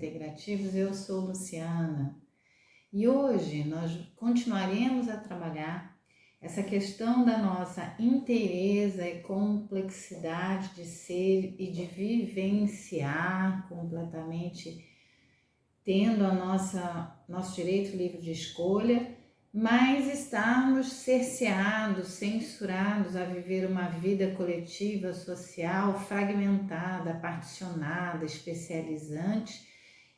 integrativos. Eu sou Luciana e hoje nós continuaremos a trabalhar essa questão da nossa inteireza e complexidade de ser e de vivenciar completamente, tendo nosso direito livre de escolha, mas estarmos cerceados, censurados a viver uma vida coletiva, social, fragmentada, particionada, especializante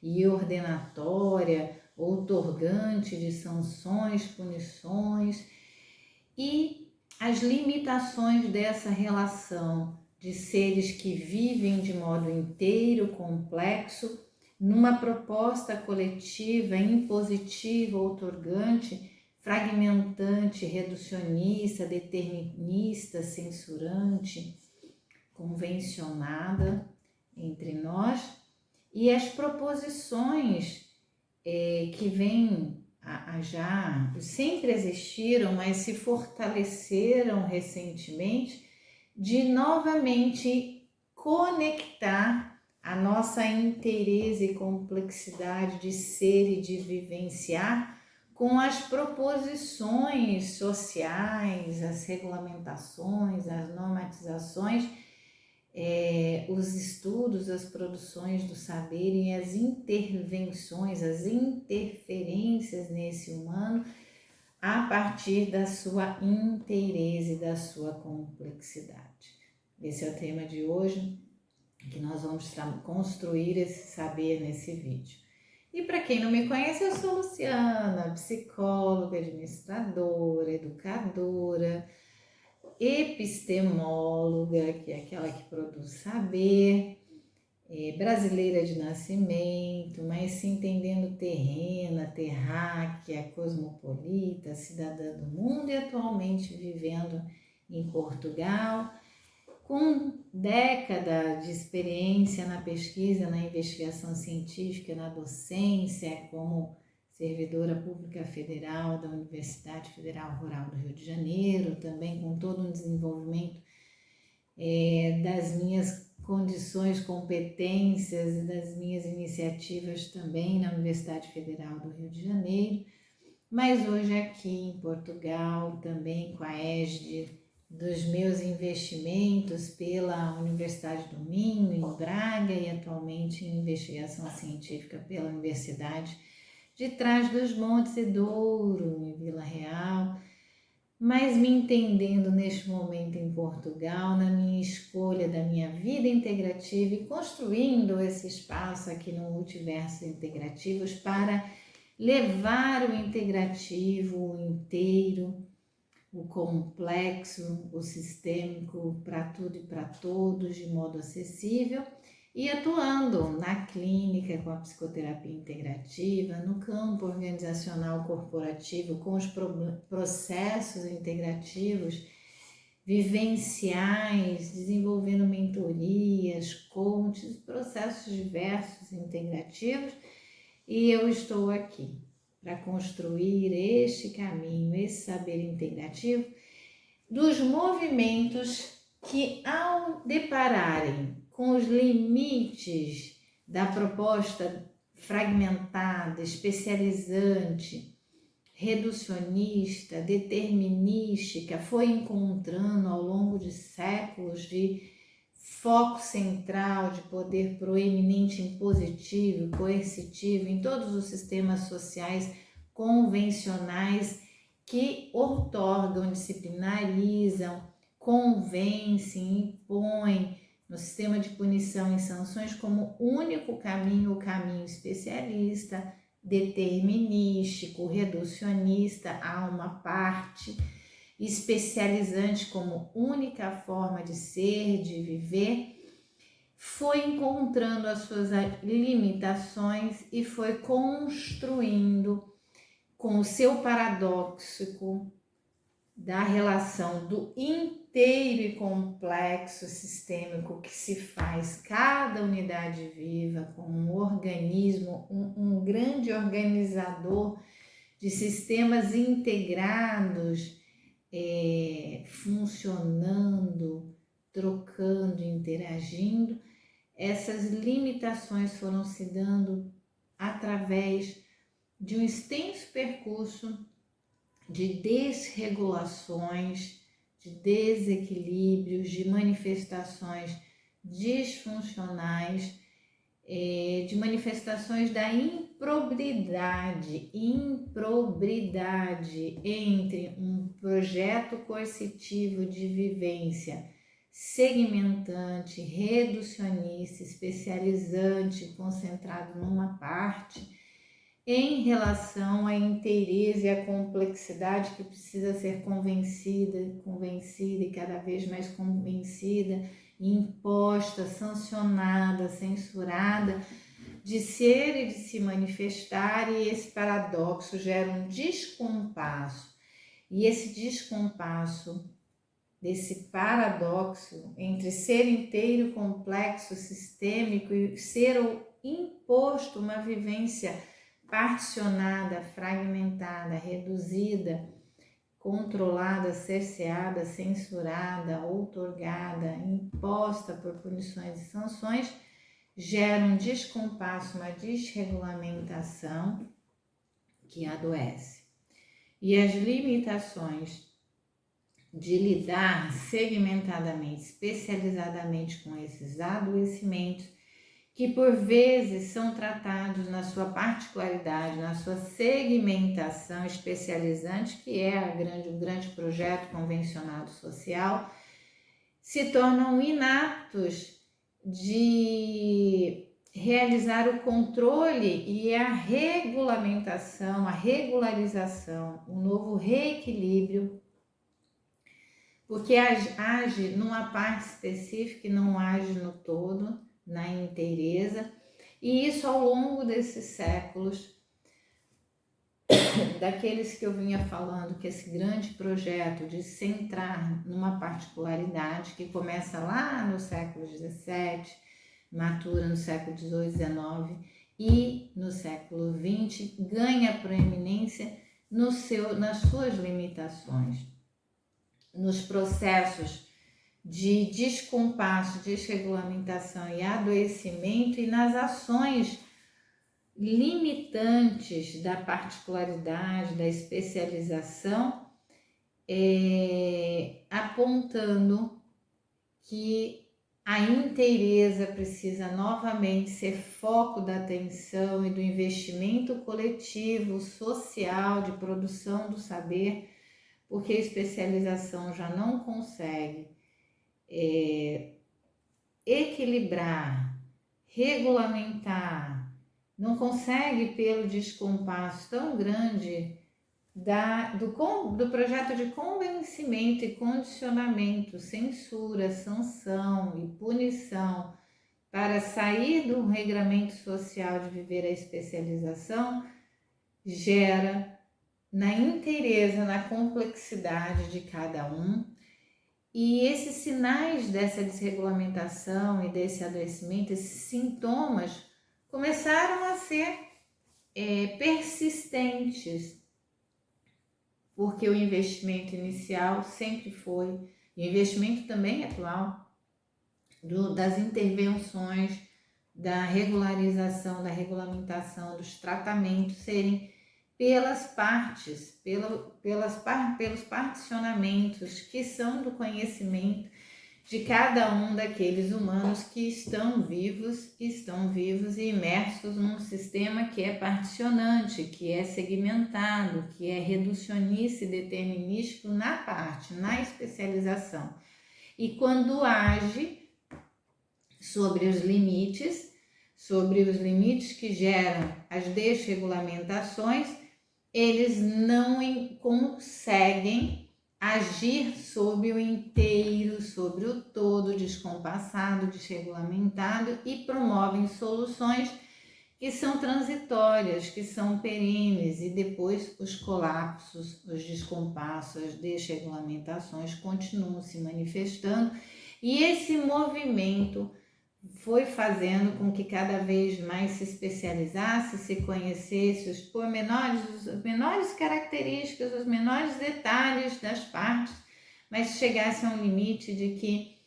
e ordenatória, outorgante de sanções, punições e as limitações dessa relação de seres que vivem de modo inteiro, complexo, numa proposta coletiva, impositiva, outorgante, fragmentante, reducionista, determinista, censurante, convencionada entre nós, e as proposições que vêm já sempre existiram, mas se fortaleceram recentemente, de novamente conectar a nossa inteireza e complexidade de ser e de vivenciar com as proposições sociais, as regulamentações, as normatizações, os estudos, as produções do saber e as intervenções, as interferências nesse humano a partir da sua inteireza e da sua complexidade. Esse é o tema de hoje, que nós vamos construir esse saber nesse vídeo. E para quem não me conhece, eu sou Luciana, psicóloga, administradora, educadora, epistemóloga, que é aquela que produz saber, brasileira de nascimento, mas se entendendo terrena, terráquea, cosmopolita, cidadã do mundo e atualmente vivendo em Portugal, com décadas de experiência na pesquisa, na investigação científica, na docência, como servidora pública federal da Universidade Federal Rural do Rio de Janeiro, também com todo um desenvolvimento das minhas condições, competências e das minhas iniciativas também na Universidade Federal do Rio de Janeiro, mas hoje aqui em Portugal, também com a égide dos meus investimentos pela Universidade do Minho, em Braga, e atualmente em investigação científica pela Universidade de Trás-os-Montes e Douro, em Vila Real, mas me entendendo neste momento em Portugal, na minha escolha da minha vida integrativa e construindo esse espaço aqui no Multiverso Integrativos para levar o integrativo, o inteiro, o complexo, o sistêmico para tudo e para todos de modo acessível e atuando na clínica com a psicoterapia integrativa, no campo organizacional corporativo com os processos integrativos vivenciais, desenvolvendo mentorias, coaches, processos diversos integrativos, e eu estou aqui para construir este caminho, esse saber integrativo dos movimentos que, ao depararem com os limites da proposta fragmentada, especializante, reducionista, determinística, foi encontrando ao longo de séculos de foco central de poder proeminente impositivo, coercitivo em todos os sistemas sociais convencionais que outorgam, disciplinarizam, convencem, impõem no sistema de punição e sanções como único caminho, o caminho especialista, determinístico, reducionista a uma parte, especializante como única forma de ser, de viver, foi encontrando as suas limitações e foi construindo com o seu paradoxo da relação do inteiro e complexo sistêmico que se faz cada unidade viva como um organismo, um grande organizador de sistemas integrados, funcionando, trocando, interagindo. Essas limitações foram se dando através de um extenso percurso de desregulações, de desequilíbrios, de manifestações disfuncionais, de manifestações da improbidade entre um projeto coercitivo de vivência segmentante, reducionista, especializante, concentrado numa parte, em relação à inteireza e à complexidade que precisa ser convencida e cada vez mais convencida, imposta, sancionada, censurada, de ser e de se manifestar, e esse paradoxo gera um descompasso. E esse descompasso, desse paradoxo entre ser inteiro, complexo, sistêmico e ser imposto uma vivência particionada, fragmentada, reduzida, controlada, cerceada, censurada, outorgada, imposta por punições e sanções, gera um descompasso, uma desregulamentação que adoece. E as limitações de lidar segmentadamente, especializadamente com esses adoecimentos, que por vezes são tratados na sua particularidade, na sua segmentação especializante, que é o grande projeto convencionado social, se tornam inaptos de realizar o controle e a regulamentação, a regularização, um novo reequilíbrio, porque age numa parte específica e não age no todo, na inteireza, e isso ao longo desses séculos, daqueles que eu vinha falando, que esse grande projeto de centrar numa particularidade que começa lá no século XVII, matura no século XVIII, XIX e no século XX, ganha proeminência nas suas limitações, nos processos de descompasso, desregulamentação e adoecimento, e nas ações limitantes da particularidade, da especialização, apontando que a inteireza precisa novamente ser foco da atenção e do investimento coletivo, social, de produção do saber, porque a especialização já não consegue equilibrar, regulamentar, não consegue, pelo descompasso tão grande do projeto de convencimento e condicionamento, censura, sanção e punição, para sair do regramento social de viver a especialização, gera na inteireza, na complexidade de cada um. E esses sinais dessa desregulamentação e desse adoecimento, esses sintomas, começaram a ser persistentes, porque o investimento inicial sempre foi, o investimento também atual, das intervenções, da regularização, da regulamentação, dos tratamentos serem pelas partes, pelos particionamentos que são do conhecimento de cada um daqueles humanos que estão vivos e imersos num sistema que é particionante, que é segmentado, que é reducionista e determinístico na parte, na especialização. E quando age sobre os limites que geram as desregulamentações, eles não conseguem agir sobre o inteiro, sobre o todo, descompassado, desregulamentado, e promovem soluções que são transitórias, que são perenes, e depois os colapsos, os descompassos, as desregulamentações continuam se manifestando, e esse movimento foi fazendo com que cada vez mais se especializasse, se conhecesse os pormenores, as menores características, os menores detalhes das partes, mas chegasse a um limite de que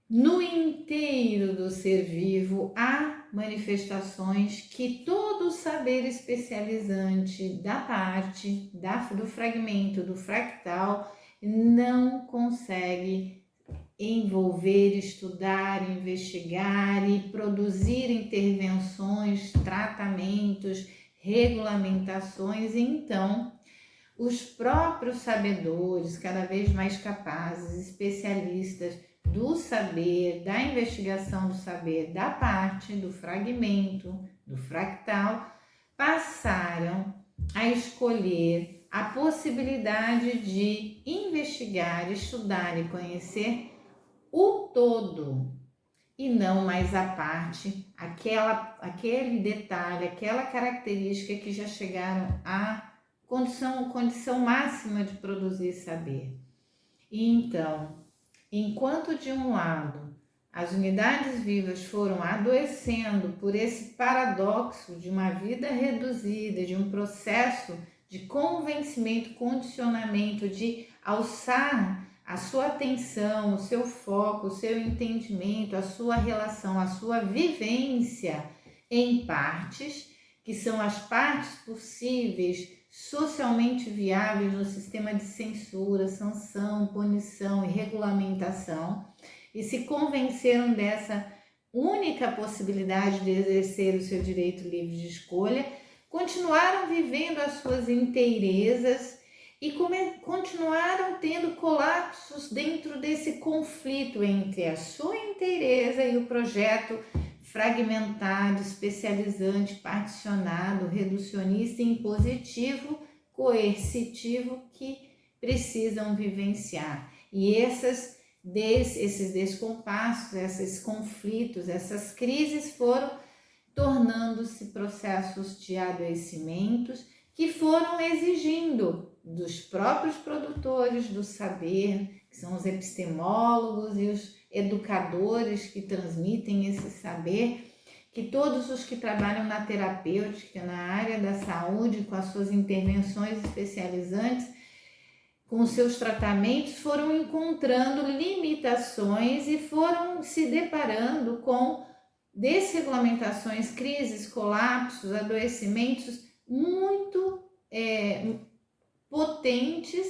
no inteiro do ser vivo há manifestações que todo saber especializante da parte, do fragmento, do fractal, não consegue envolver, estudar, investigar e produzir intervenções, tratamentos, regulamentações. Então, os próprios sabedores, cada vez mais capazes, especialistas do saber, da investigação do saber, da parte, do fragmento, do fractal, passaram a escolher a possibilidade de investigar, estudar e conhecer o todo e não mais a parte, aquele detalhe, aquela característica que já chegaram à condição máxima de produzir saber. E então, enquanto de um lado as unidades vivas foram adoecendo por esse paradoxo de uma vida reduzida, de um processo de convencimento, condicionamento, de alçar a sua atenção, o seu foco, o seu entendimento, a sua relação, a sua vivência em partes, que são as partes possíveis, socialmente viáveis no sistema de censura, sanção, punição e regulamentação, e se convenceram dessa única possibilidade de exercer o seu direito livre de escolha, continuaram vivendo as suas inteirezas e continuaram tendo colapsos dentro desse conflito entre a sua inteireza e o projeto fragmentado, especializante, particionado, reducionista e impositivo, coercitivo que precisam vivenciar. E esses descompassos, esses conflitos, essas crises foram tornando-se processos de adoecimentos que foram exigindo dos próprios produtores do saber, que são os epistemólogos e os educadores que transmitem esse saber, que todos os que trabalham na terapêutica, na área da saúde, com as suas intervenções especializantes, com os seus tratamentos, foram encontrando limitações e foram se deparando com desregulamentações, crises, colapsos, adoecimentos muito potentes,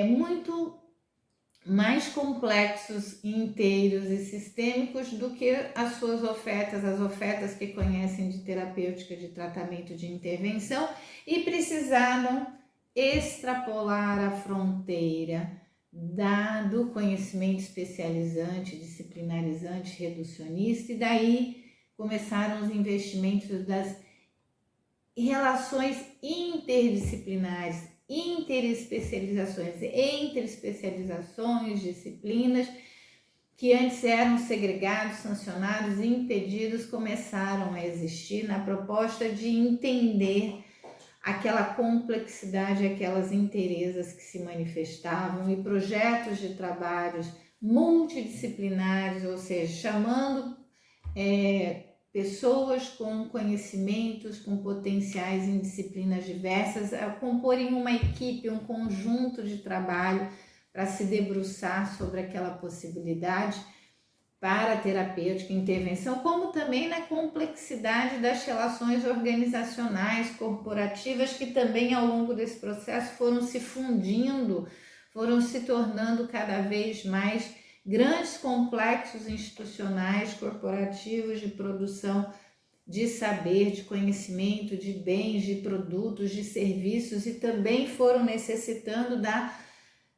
muito mais complexos, inteiros e sistêmicos do que as suas ofertas, as ofertas que conhecem de terapêutica, de tratamento, de intervenção, e precisaram extrapolar a fronteira do conhecimento especializante, disciplinarizante, reducionista, e daí começaram os investimentos das relações interdisciplinares, interespecializações, entre especializações, disciplinas que antes eram segregados, sancionados e impedidos, começaram a existir na proposta de entender aquela complexidade, aquelas inteirezas que se manifestavam, e projetos de trabalhos multidisciplinares, ou seja, chamando pessoas com conhecimentos, com potenciais em disciplinas diversas, a comporem uma equipe, um conjunto de trabalho para se debruçar sobre aquela possibilidade para a terapêutica e intervenção, como também na complexidade das relações organizacionais, corporativas, que também ao longo desse processo foram se fundindo, foram se tornando cada vez mais grandes complexos institucionais, corporativos, de produção de saber, de conhecimento, de bens, de produtos, de serviços, e também foram necessitando da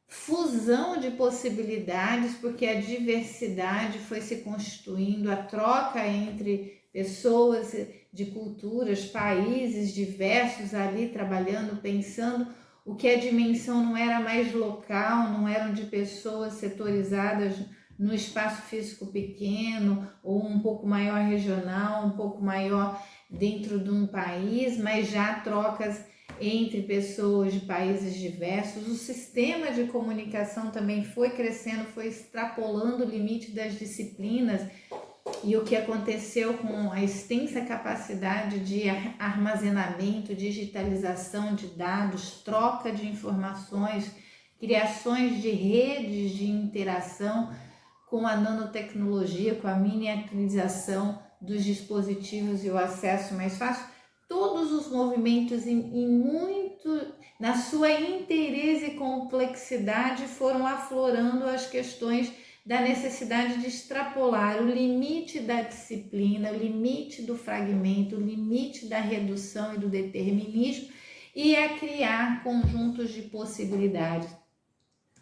fusão de possibilidades, porque a diversidade foi se constituindo, a troca entre pessoas de culturas, países diversos ali trabalhando, pensando o que a dimensão não era mais local, não eram de pessoas setorizadas no espaço físico pequeno ou um pouco maior regional, um pouco maior dentro de um país, mas já trocas entre pessoas de países diversos. O sistema de comunicação também foi crescendo, foi extrapolando o limite das disciplinas, e o que aconteceu com a extensa capacidade de armazenamento, digitalização de dados, troca de informações, criações de redes de interação com a nanotecnologia, com a miniaturização dos dispositivos e o acesso mais fácil, todos os movimentos na sua inteireza e complexidade foram aflorando as questões da necessidade de extrapolar o limite da disciplina, o limite do fragmento, o limite da redução e do determinismo, e a criar conjuntos de possibilidades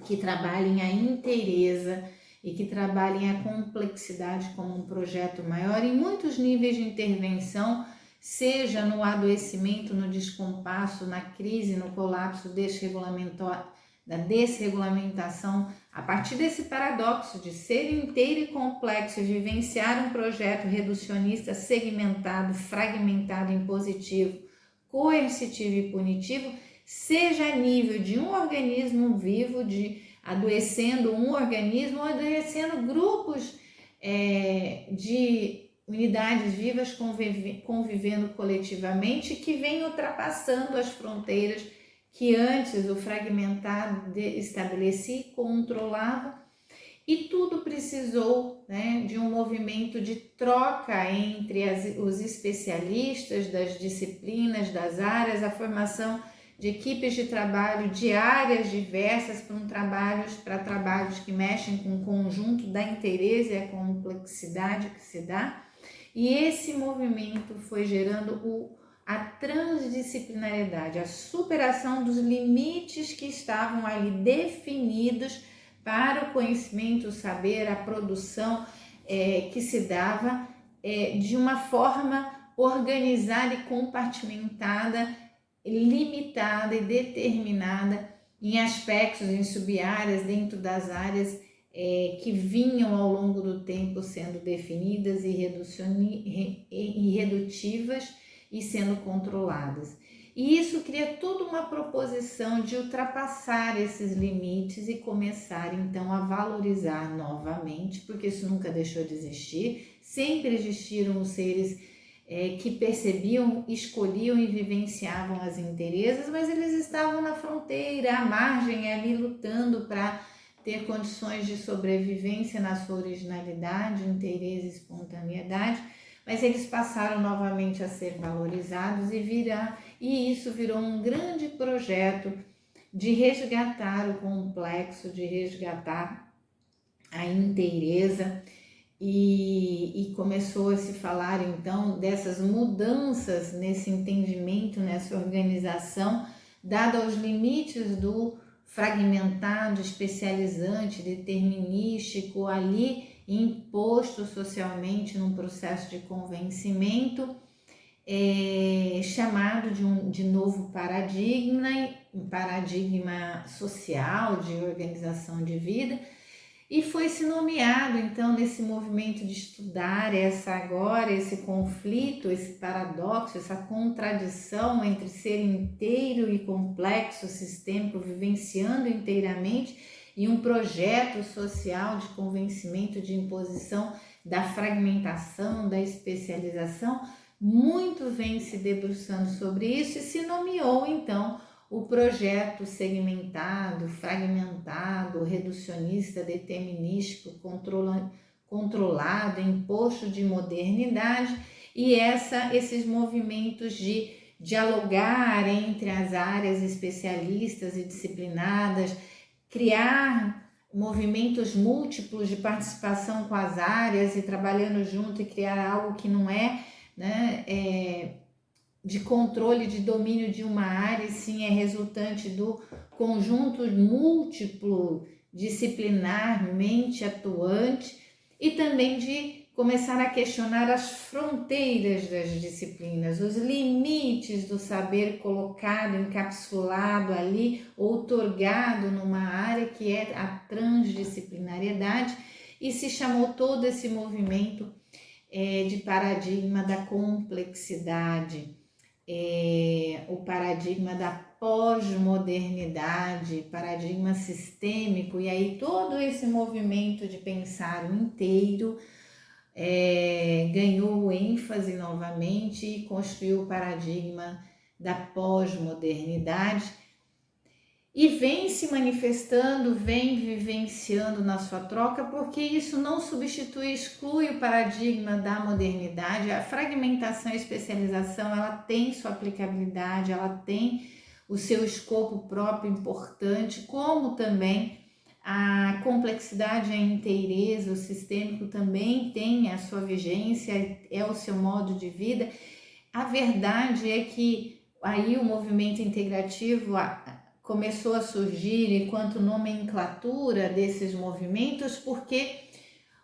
que trabalhem a inteireza e que trabalhem a complexidade como um projeto maior em muitos níveis de intervenção, seja no adoecimento, no descompasso, na crise, no colapso da desregulamentação, a partir desse paradoxo de ser inteiro e complexo, vivenciar um projeto reducionista segmentado, fragmentado, impositivo, coercitivo e punitivo, seja a nível de um organismo vivo, adoecendo um organismo, ou adoecendo grupos de unidades vivas convivendo coletivamente, que vem ultrapassando as fronteiras que antes o fragmentado estabelecia e controlava, e tudo precisou, né, de um movimento de troca entre os especialistas das disciplinas, das áreas, a formação de equipes de trabalho de áreas diversas para trabalhos que mexem com o conjunto da inteireza e a complexidade que se dá. E esse movimento foi gerando a transdisciplinariedade, a superação dos limites que estavam ali definidos para o conhecimento, o saber, a produção que se dava de uma forma organizada e compartimentada, limitada e determinada em aspectos, em sub-áreas, dentro das áreas que vinham ao longo do tempo sendo definidas e redutivas e sendo controladas. E isso cria toda uma proposição de ultrapassar esses limites e começar então a valorizar novamente, porque isso nunca deixou de existir, sempre existiram os seres que percebiam, escolhiam e vivenciavam as inteirezas, mas eles estavam na fronteira, à margem, ali lutando para ter condições de sobrevivência na sua originalidade, inteireza e espontaneidade, mas eles passaram novamente a ser valorizados e isso virou um grande projeto de resgatar o complexo, de resgatar a inteireza, e começou a se falar então dessas mudanças nesse entendimento, nessa organização, dado aos limites do fragmentado, especializante, determinístico, ali imposto socialmente num processo de convencimento, chamado de novo paradigma, um paradigma social de organização de vida. E foi se nomeado, então, nesse movimento de estudar esse conflito, esse paradoxo, essa contradição entre ser inteiro e complexo, sistêmico, vivenciando inteiramente, e um projeto social de convencimento, de imposição da fragmentação, da especialização. Muito vem se debruçando sobre isso e se nomeou, então, o projeto segmentado, fragmentado, reducionista, determinístico, controlado, imposto de modernidade, e esses movimentos de dialogar entre as áreas especialistas e disciplinadas, criar movimentos múltiplos de participação com as áreas e trabalhando junto e criar algo que não é, né, de controle, de domínio de uma área, e sim é resultante do conjunto múltiplo, disciplinarmente atuante, e também de começar a questionar as fronteiras das disciplinas, os limites do saber colocado, encapsulado ali, outorgado numa área que é a transdisciplinariedade, e se chamou todo esse movimento de paradigma da complexidade, o paradigma da pós-modernidade, paradigma sistêmico, e aí todo esse movimento de pensar o inteiro ganhou ênfase novamente e construiu o paradigma da pós-modernidade. e vem se manifestando, vem vivenciando na sua troca, porque isso não substitui, exclui o paradigma da modernidade. A fragmentação e especialização, ela tem sua aplicabilidade, ela tem o seu escopo próprio importante, como também a complexidade e a inteireza, o sistêmico também tem a sua vigência, é o seu modo de vida. A verdade é que aí o movimento integrativo começou a surgir enquanto nomenclatura desses movimentos, porque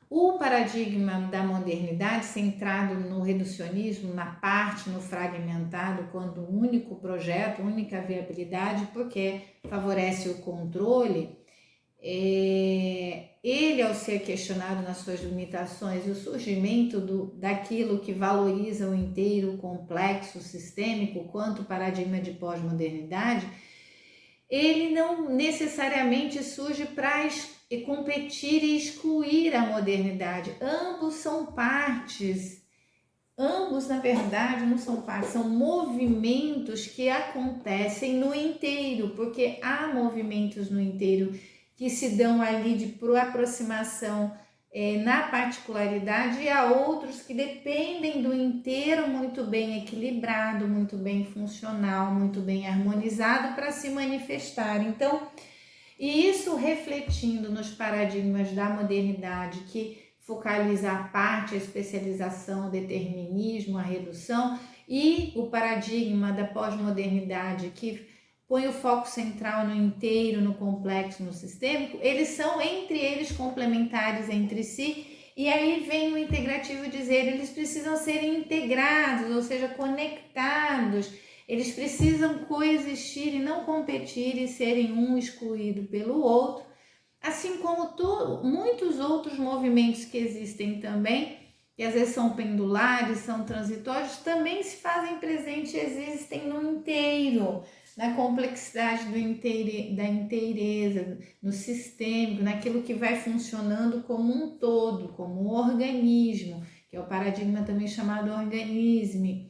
o paradigma da modernidade, centrado no reducionismo, na parte, no fragmentado, quando único projeto, única viabilidade, porque favorece o controle, ele, ao ser questionado nas suas limitações, o surgimento daquilo que valoriza o inteiro, o complexo, o sistêmico, quanto o paradigma de pós-modernidade, ele não necessariamente surge para competir e excluir a modernidade. Ambos são partes, ambos na verdade não são partes, são movimentos que acontecem no inteiro, porque há movimentos no inteiro que se dão ali de aproximação na particularidade, e há outros que dependem do inteiro muito bem equilibrado, muito bem funcional, muito bem harmonizado para se manifestar. Então, e isso refletindo nos paradigmas da modernidade, que focaliza a parte, a especialização, o determinismo, a redução, e o paradigma da pós-modernidade, que põe o foco central no inteiro, no complexo, no sistêmico, eles são entre eles complementares entre si, e aí vem o integrativo dizer, eles precisam ser integrados, ou seja, conectados, eles precisam coexistir e não competir e serem um excluído pelo outro, assim como muitos outros movimentos que existem também, que às vezes são pendulares, são transitórios, também se fazem presente, existem no inteiro, na complexidade da inteireza, no sistêmico, naquilo que vai funcionando como um todo, como um organismo, que é o paradigma também chamado organismo,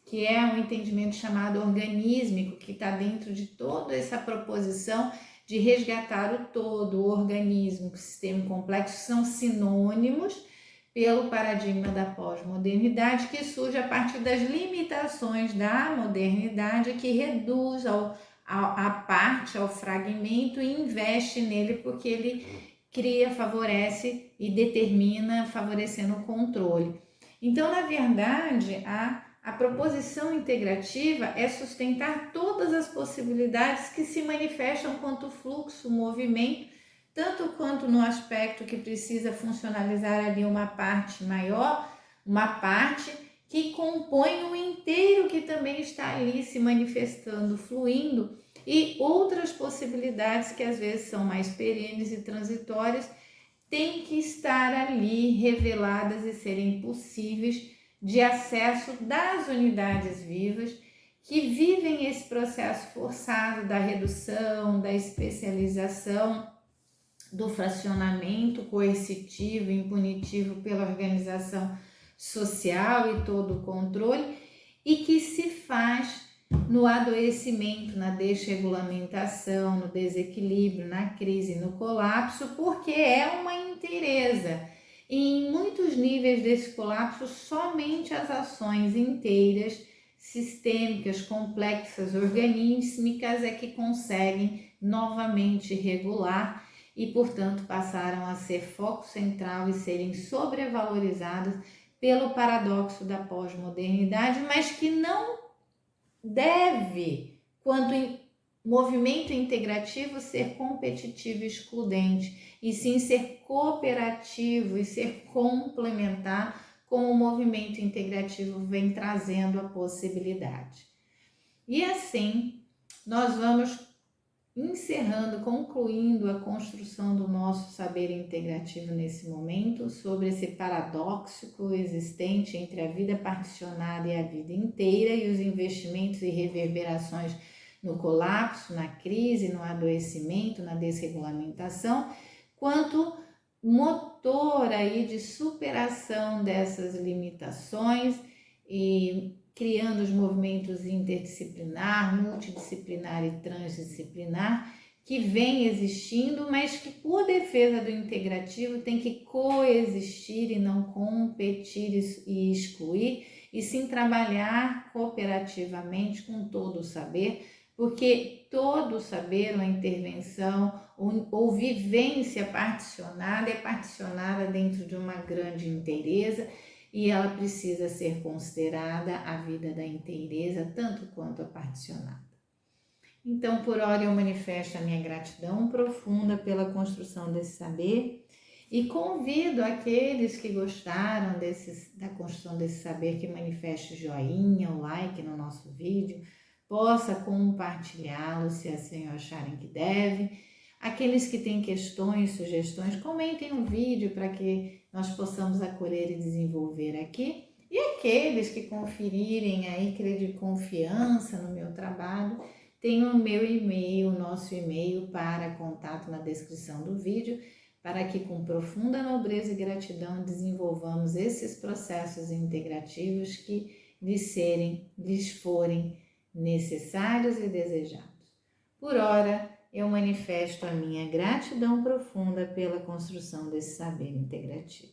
que é um entendimento chamado organísmico, que está dentro de toda essa proposição de resgatar o todo, o organismo, o sistema complexo, são sinônimos pelo paradigma da pós-modernidade, que surge a partir das limitações da modernidade, que reduz a parte, ao fragmento, e investe nele porque ele cria, favorece e determina, favorecendo o controle. Então, na verdade, a proposição integrativa é sustentar todas as possibilidades que se manifestam quanto fluxo, movimento, tanto quanto no aspecto que precisa funcionalizar ali uma parte maior, uma parte que compõe o inteiro que também está ali se manifestando, fluindo, e outras possibilidades que às vezes são mais perenes e transitórias têm que estar ali reveladas e serem possíveis de acesso das unidades vivas que vivem esse processo forçado da redução, da especialização, do fracionamento coercitivo e impunitivo pela organização social e todo o controle, e que se faz no adoecimento, na desregulamentação, no desequilíbrio, na crise, no colapso, porque é uma inteireza. E em muitos níveis desse colapso, somente as ações inteiras, sistêmicas, complexas, organísmicas é que conseguem novamente regular e, portanto, passaram a ser foco central e serem sobrevalorizadas pelo paradoxo da pós-modernidade, mas que não deve, quanto movimento integrativo, ser competitivo e excludente, e sim ser cooperativo e ser complementar, como o movimento integrativo vem trazendo a possibilidade. E assim, nós vamos encerrando, concluindo a construção do nosso saber integrativo nesse momento, sobre esse paradoxo coexistente entre a vida particionada e a vida inteira, e os investimentos e reverberações no colapso, na crise, no adoecimento, na desregulamentação, quanto motor aí de superação dessas limitações e criando os movimentos interdisciplinar, multidisciplinar e transdisciplinar, que vem existindo, mas que por defesa do integrativo tem que coexistir e não competir e excluir, e sim trabalhar cooperativamente com todo o saber, porque todo saber ou intervenção ou vivência particionada é particionada dentro de uma grande inteireza, e ela precisa ser considerada a vida da inteireza tanto quanto a particionada. Então, por hora, eu manifesto a minha gratidão profunda pela construção desse saber e convido aqueles que gostaram da construção desse saber que manifeste o joinha, o like no nosso vídeo, possa compartilhá-lo se assim acharem que deve. Aqueles que têm questões, sugestões, comentem o vídeo para que nós possamos acolher e desenvolver aqui. E aqueles que conferirem aí, de confiança no meu trabalho, tem o meu e-mail, o nosso e-mail para contato na descrição do vídeo, para que com profunda nobreza e gratidão desenvolvamos esses processos integrativos que lhes forem necessários e desejados. Por ora, eu manifesto a minha gratidão profunda pela construção desse saber integrativo.